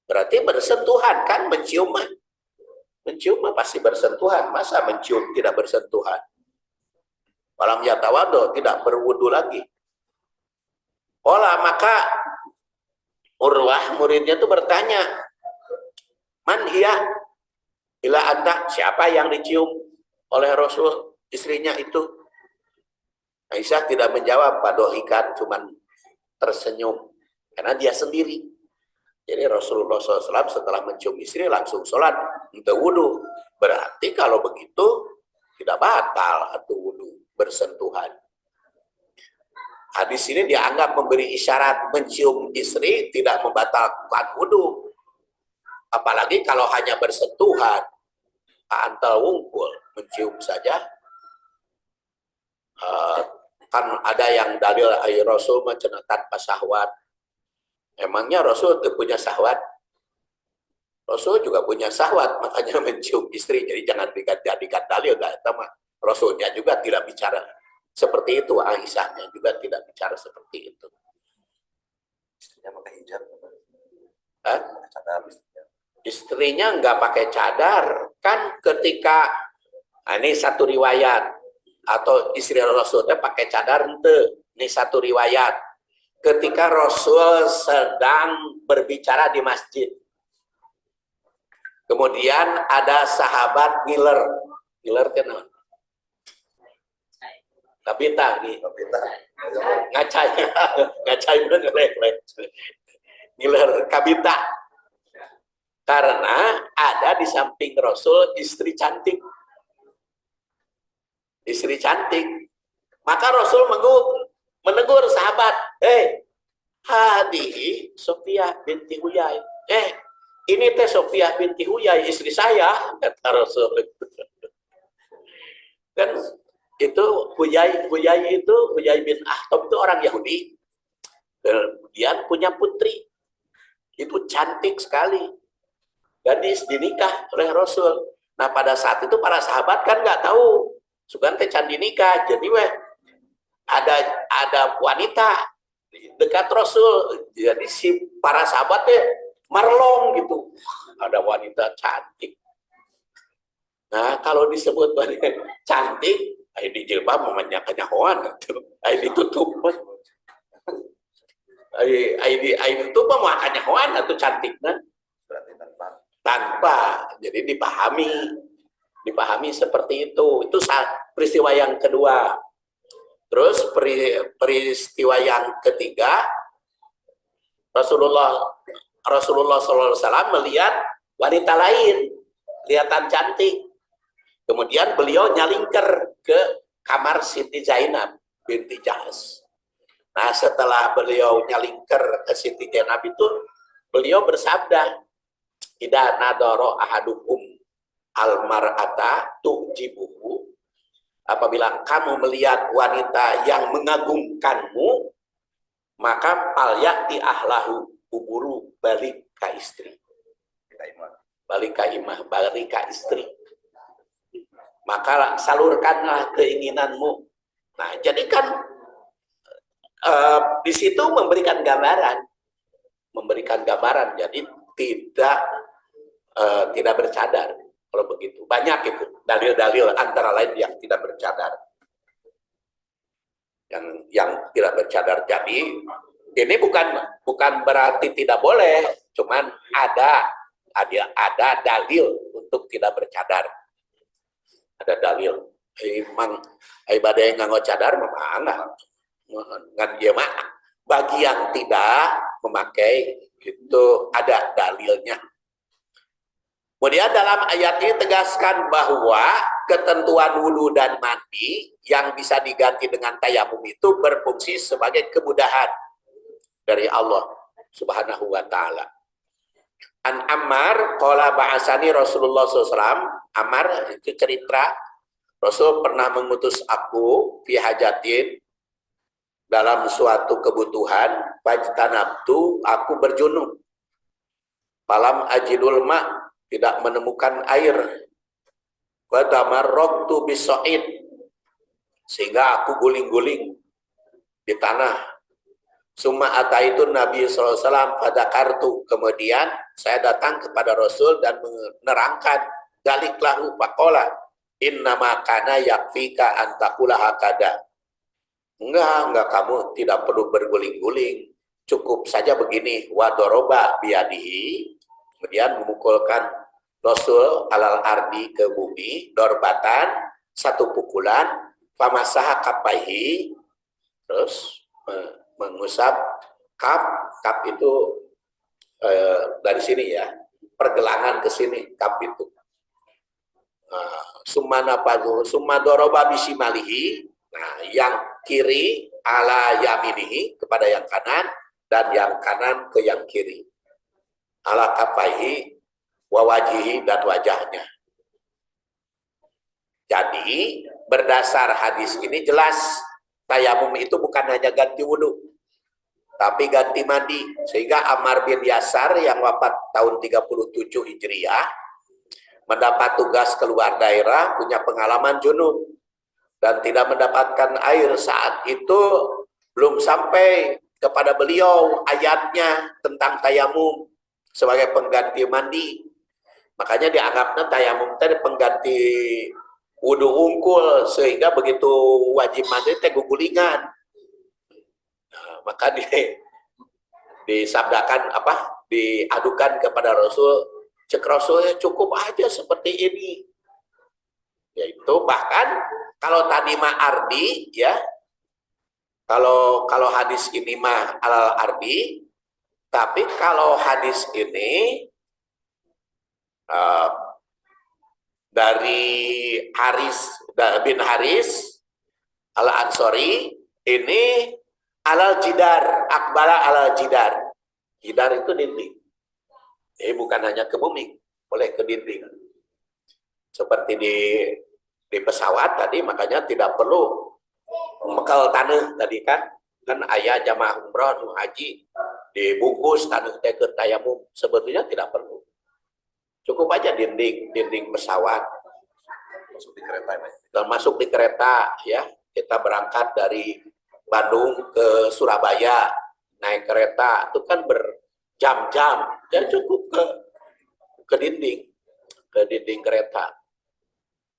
Berarti bersentuhan kan, mencium pasti bersentuhan, masa mencium tidak bersentuhan? Walam yatawaddo, tidak berwudu lagi. Maka Urwah muridnya itu bertanya, man hiya ila anta, siapa yang dicium oleh Rasul istrinya itu? Aisyah tidak menjawab, padohikan, cuman tersenyum karena dia sendiri. Jadi Rasulullah SAW setelah mencium istri langsung sholat untuk wudhu. Berarti kalau begitu tidak batal atau wudhu bersentuhan. Hadis ini dianggap memberi isyarat mencium istri tidak membatalkan wudhu. Apalagi kalau hanya bersentuhan, antal wungkul, mencium saja. Kan ada yang dalil ay Rasul macam tanpa syahwat. Emangnya Rasul itu punya syahwat? Rasul juga punya syahwat, makanya mencium istri. Jadi jangan dijadikan dalil. Rasulnya juga tidak bicara seperti itu. Aisyahnya juga tidak bicara seperti itu. Istrinya pakai hijab. Istrinya nggak pakai cadar. Kan ketika, ini satu riwayat. Atau istri Rasulnya pakai cadar ente. Ini satu riwayat. Ketika Rasul sedang berbicara di masjid. Kemudian ada sahabat ngiler. Ngiler kan? Kabita nih. Ngacai. Ngacai bener ngelek. Ngiler kabita. Karena ada di samping Rasul istri cantik. Istri cantik. Maka Rasul menegur sahabat, hadihi Sofia binti Huyai. Ini teh Sofia binti Huyai, istri saya, kata Rasul. Kan itu Huyai bin Akhtab itu orang Yahudi. Kemudian punya putri. Itu cantik sekali. Gadis dinikah oleh Rasul. Nah, pada saat itu para sahabat kan nggak tahu. Sugan teh can dinikah. Jadi ada wanita dekat Rasul. Jadi si para sahabat teh marlong gitu. Ada wanita cantik. Nah, kalau disebut wanita cantik, ayo dijilbab namanya kenyahoan gitu. Ayo ditutup. Ayo ditutup mah kenyahoan atau cantik nah. Tanpa. Jadi dipahami seperti itu. Itu peristiwa yang kedua. Terus peristiwa yang ketiga, Rasulullah SAW melihat wanita lain, kelihatan cantik. Kemudian beliau nyalingker ke kamar Siti Zainab binti Jahas. Nah, setelah beliau nyalingker ke Siti Zainab itu, beliau bersabda, "Idza nadara ahadukum almar'ata tu'jibuhu." Apabila kamu melihat wanita yang mengagumkanmu, maka palyati ahlahu, uburu balik ke istri. Balik ke istri. Maka salurkanlah keinginanmu. Nah, jadi kan di situ memberikan gambaran. Jadi tidak bercadar. Kalau begitu banyak itu dalil-dalil antara lain yang tidak bercadar, yang tidak bercadar. Jadi ini bukan berarti tidak boleh, cuman ada dalil untuk tidak bercadar. Ada dalil. Emang ibadah yang nggak cadar mana? Ngan dia mah bagi yang tidak memakai itu ada dalilnya. Kemudian dalam ayat ini tegaskan bahwa ketentuan wudhu dan mandi yang bisa diganti dengan tayamum itu berfungsi sebagai kemudahan dari Allah Subhanahu wa taala. An Ammar qala ba'asani Rasulullah SAW. Ammar itu cerita Rasul pernah mengutus aku fi hajatin dalam suatu kebutuhan, fajtanabtu, aku berjunub. Falam ajidul ma, tidak menemukan air. Wa tamarraqtu bisoid, sehingga aku guling-guling di tanah. Summa ataitu Nabi SAW pada kartu. Kemudian saya datang kepada Rasul dan menerangkan daliklahu faqala innama kana yakfika antakula hakada. Enggak, kamu tidak perlu berguling-guling. Cukup saja begini, wadoroba biadihi. Kemudian memukulkan Rasul alal ardi ke bumi, dorbatan, satu pukulan, famasaha kapaihi, terus mengusap kap itu dari sini ya, pergelangan ke sini, kap itu. Sumadoroba bisimalihi, nah yang kiri ala yaminihi kepada yang kanan, dan yang kanan ke yang kiri. Ala kapaihi wawajihi, dan wajahnya. Jadi berdasar hadis ini jelas tayamum itu bukan hanya ganti wudhu, tapi ganti mandi. Sehingga Ammar bin Yasar yang wafat tahun 37 Hijriah mendapat tugas keluar daerah, punya pengalaman junub dan tidak mendapatkan air saat itu, belum sampai kepada beliau ayatnya tentang tayamum sebagai pengganti mandi. Makanya dianggapnya tayamum tadi pengganti wudhu unggul, sehingga begitu wajib mandi teh gugulingan. Nah, maka disabdakan apa? Diadukan kepada Rasul, cek Rasulnya cukup aja seperti ini. Yaitu bahkan kalau tadi mah ardi ya, kalau hadis ini mah alal ardi, tapi kalau hadis ini dari bin Haris al Ansori ini alal jidar, akbala alal jidar. Jidar itu dinding. Bukan hanya ke bumi, boleh ke dinding. Seperti di pesawat tadi, makanya tidak perlu mekal tanah tadi kan ayah jamaah umrah nu haji dibungkus tanah teh ke tayamum, sebetulnya tidak perlu. Cukup aja dinding pesawat. Masuk di kereta, dan masuk di kereta ya. Kita berangkat dari Bandung ke Surabaya naik kereta itu kan berjam-jam, dan cukup ke dinding kereta.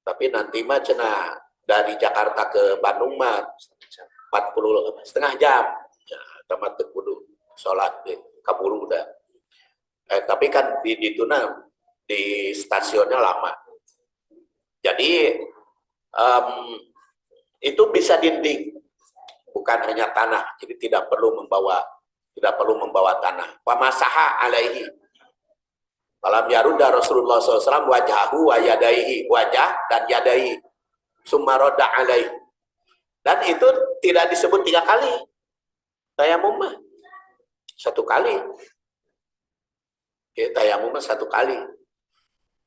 Tapi nanti mah cenah dari Jakarta ke Bandung mah setengah jam. Ya, tamat kudu sholat kaburu udah. Tapi kan di tuna di stasiunnya lama. Jadi itu bisa dinding, bukan hanya tanah. Jadi tidak perlu membawa tanah. Pamasaha alaihi. Malam yaruda Rasulullah SAW wajahu wa yadaihi, wajah dan yadaihi summa radda alaihi. Dan itu tidak disebut 3 kali. Tayamum mah 1 kali. Tayamum mah 1 kali.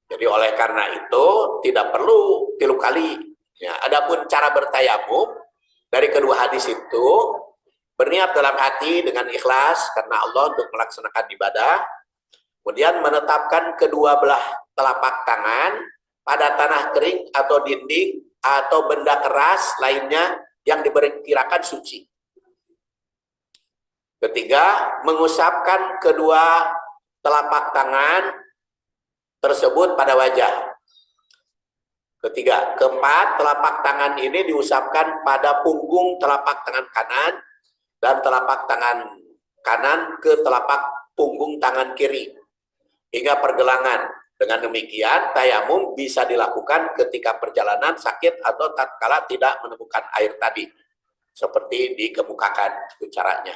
Jadi oleh karena itu tidak perlu 3 kali. Ya, adapun cara bertayamum dari kedua hadis itu, berniat dalam hati dengan ikhlas karena Allah untuk melaksanakan ibadah, kemudian menetapkan kedua belah telapak tangan pada tanah kering atau dinding atau benda keras lainnya yang diperkirakan suci. Ketiga, mengusapkan kedua telapak tangan tersebut pada wajah. Ketiga, keempat, telapak tangan ini diusapkan pada punggung telapak tangan kanan dan telapak tangan kanan ke telapak punggung tangan kiri hingga pergelangan. Dengan demikian, tayamum bisa dilakukan ketika perjalanan sakit atau tatkala tidak menemukan air tadi, seperti dikemukakan itu caranya.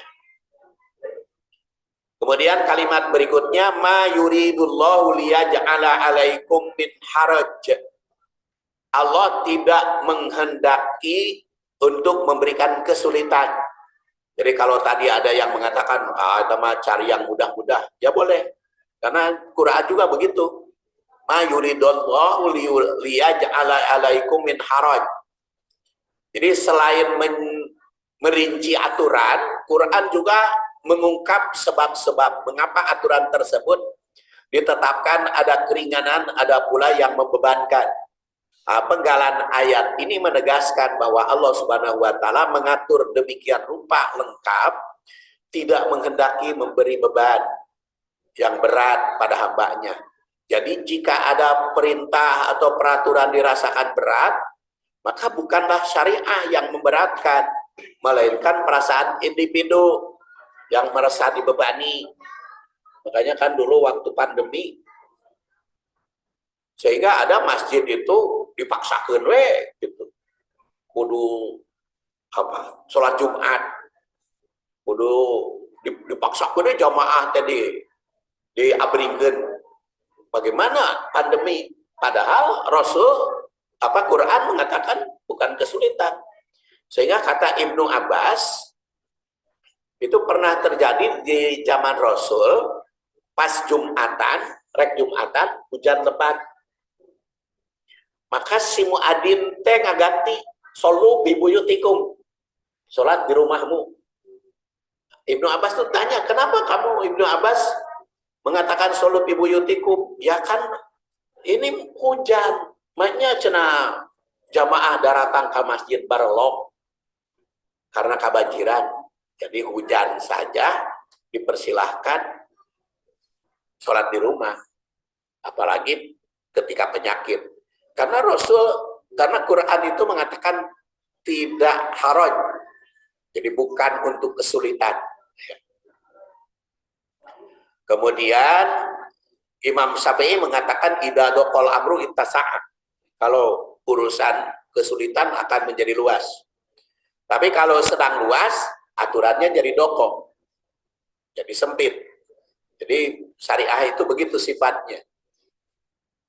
Kemudian kalimat berikutnya, ma yuridullahu liyaj'ala 'alaikum min haraj. Allah tidak menghendaki untuk memberikan kesulitan. Jadi kalau tadi ada yang mengatakan, itu mah cari yang mudah-mudah, ya boleh. Karena Quran juga begitu. Ma yuridullahu liyaj'ala 'alaikum min haraj. Jadi selain merinci aturan, Quran juga mengungkap sebab-sebab mengapa aturan tersebut ditetapkan, ada keringanan, ada pula yang membebankan. Penggalan ayat ini menegaskan bahwa Allah Subhanahu wa Ta'ala mengatur demikian rupa lengkap, tidak menghendaki memberi beban yang berat pada hambanya. Jadi jika ada perintah atau peraturan dirasakan berat, maka bukanlah syariah yang memberatkan, melainkan perasaan individu yang merasa dibebani. Makanya kan dulu waktu pandemi, sehingga ada masjid itu dipaksakan gitu. Kudu sholat Jumat, kudu dipaksakan jamaah tadi diabringkeun. Bagaimana pandemi? Padahal Quran mengatakan bukan kesulitan. Sehingga kata Ibnu Abbas, itu pernah terjadi di zaman Rasul, pas Jumatan, rek Jumatan, hujan lebat. Maka si muadzin teh ngaganti, solu bi buyutikum, sholat di rumahmu. Ibnu Abbas tuh tanya, kenapa kamu Ibnu Abbas mengatakan solu bi buyutikum? Ya kan ini hujan, maknya cenah jamaah datang ke masjid barelok karena kebanjiran. Jadi hujan saja dipersilahkan sholat di rumah, apalagi ketika penyakit. Karena Quran itu mengatakan tidak haraj, jadi bukan untuk kesulitan. Kemudian Imam Syafi'i mengatakan idza daqal amru ittasa'a. Kalau urusan kesulitan akan menjadi luas. Tapi kalau sedang luas, aturannya jadi doko. Jadi sempit. Jadi syariah itu begitu sifatnya.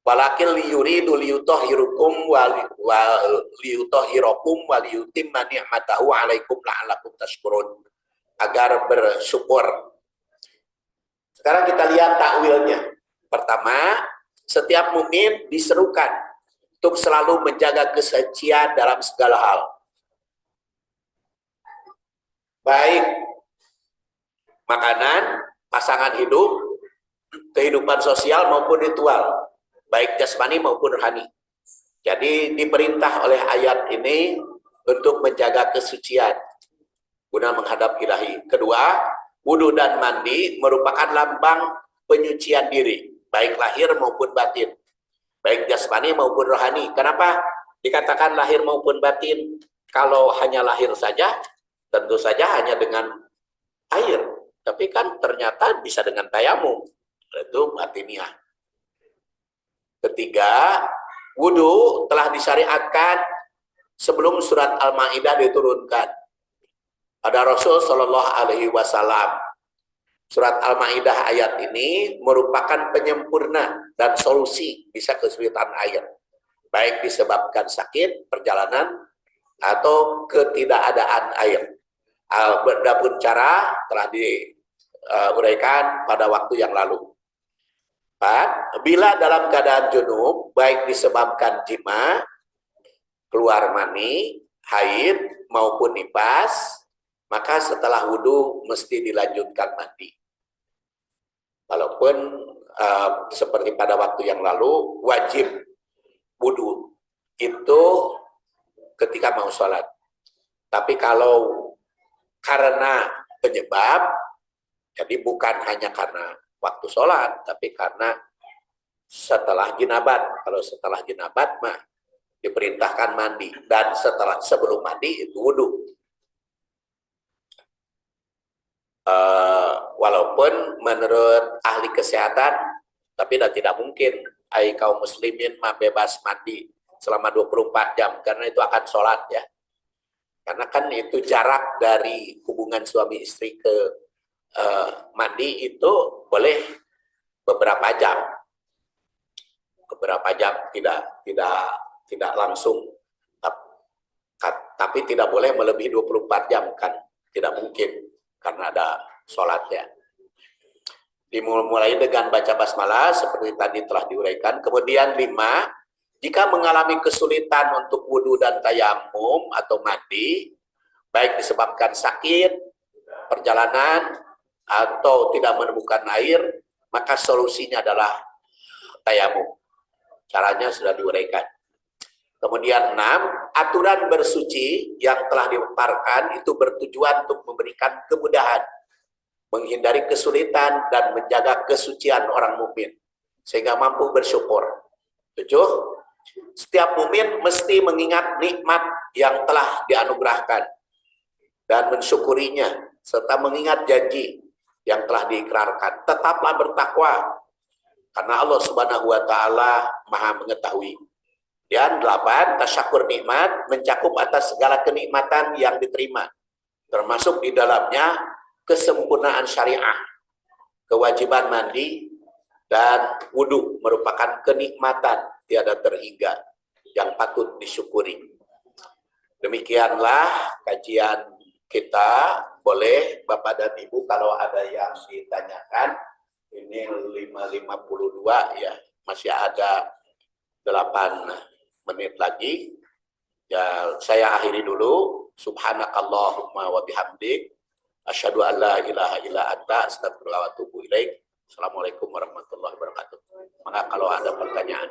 Walakin liyuridu liyutahhirukum wa liyutahhirakum wa liyutimma ni'matahu 'alaikum la'allakum tashkurun. Agar bersyukur. Sekarang kita lihat takwilnya. Pertama, setiap mukmin diserukan untuk selalu menjaga kesucian dalam segala hal. Baik makanan, pasangan hidup, kehidupan sosial maupun ritual, baik jasmani maupun rohani. Jadi diperintah oleh ayat ini untuk menjaga kesucian guna menghadap ilahi. Kedua, wudu dan mandi merupakan lambang penyucian diri, baik lahir maupun batin, baik jasmani maupun rohani. Kenapa dikatakan lahir maupun batin? Kalau hanya lahir saja, tentu saja hanya dengan air. Tapi kan ternyata bisa dengan tayamum. Itu batiniah. Ketiga, wudu telah disyariatkan sebelum surat Al-Maidah diturunkan. Pada Rasul Shallallahu Alaihi Wasallam. Surat Al-Maidah ayat ini merupakan penyempurna dan solusi bisa kesulitan air. Baik disebabkan sakit, perjalanan, atau ketidakadaan air. Adapun cara telah diuraikan pada waktu yang lalu. 4. Bila dalam keadaan junub, baik disebabkan jima, keluar mani, haid maupun nifas, maka setelah wudhu mesti dilanjutkan mandi. Walaupun seperti pada waktu yang lalu, wajib wudhu itu ketika mau sholat. Tapi kalau karena penyebab, jadi bukan hanya karena waktu sholat, tapi karena setelah jinabat. Kalau setelah jinabat mah diperintahkan mandi, dan sebelum mandi itu wudhu. Walaupun menurut ahli kesehatan, tapi tidak mungkin kaum muslimin mah bebas mandi selama 24 jam, karena itu akan sholat ya. Karena kan itu jarak dari hubungan suami istri ke mandi itu boleh beberapa jam. Beberapa jam, tidak langsung. Tapi tidak boleh melebihi 24 jam kan. Tidak mungkin karena ada sholatnya. Dimulai dengan baca basmalah seperti tadi telah diuraikan. Kemudian 5, jika mengalami kesulitan untuk wudhu dan tayamum atau mandi, baik disebabkan sakit, perjalanan, atau tidak menemukan air, maka solusinya adalah tayamum. Caranya sudah diuraikan. Kemudian 6, aturan bersuci yang telah dipaparkan itu bertujuan untuk memberikan kemudahan, menghindari kesulitan, dan menjaga kesucian orang mukmin, sehingga mampu bersyukur. 7, setiap mukmin mesti mengingat nikmat yang telah dianugerahkan dan mensyukurinya, serta mengingat janji yang telah diikrarkan. Tetaplah bertakwa, karena Allah Subhanahu wa Ta'ala Maha Mengetahui. Dan 8, tasyakur nikmat mencakup atas segala kenikmatan yang diterima, termasuk di dalamnya kesempurnaan syariah. Kewajiban mandi dan wudhu merupakan kenikmatan tiada terhingga yang patut disyukuri. Demikianlah kajian kita. Boleh Bapak dan Ibu kalau ada yang ditanyakan. Ini 5.52 ya, masih ada 8 menit lagi. Ya, saya akhiri dulu. Subhanakallahumma wa bihamdik. Asyhadu an la ilaha illa anta astaghfiruka wa atubu ilaik. Assalamualaikum warahmatullahi wabarakatuh. Maka kalau ada pertanyaan.